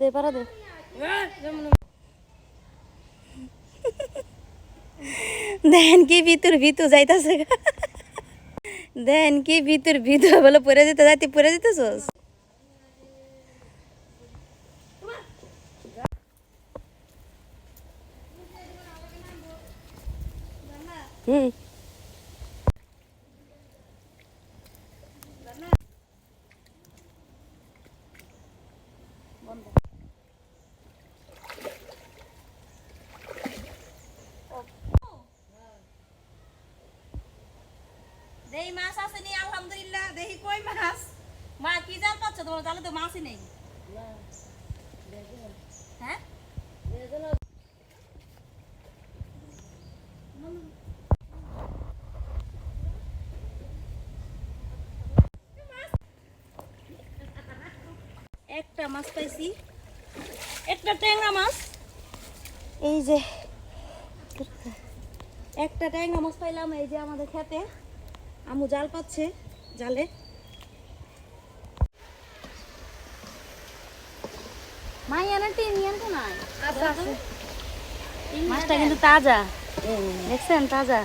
দে পারা দে। দেন কি ভিতর ভিতর যাইতাছে, দেন কি ভিতর ভিতর বলে পরে যেতে যাইতে পরে যেতেছস। হুম দেই মাছ আছে নি? আলহামদুলিল্লাহ। দেখি কই মাছ? মা কি জাল পাচ্ছ তোমার? জালে তো মাছই নেই। হ্যাঁ একটা মাছ পাইছি, একটা ট্যাংরা মাছ। এই যে একটা ট্যাংরা মাছ পাইলাম, এই যে আমাদের খেতে আমু জাল পাচ্ছে, জালে মাছটা কিন্তু তাজা, দেখছেন? তাজা।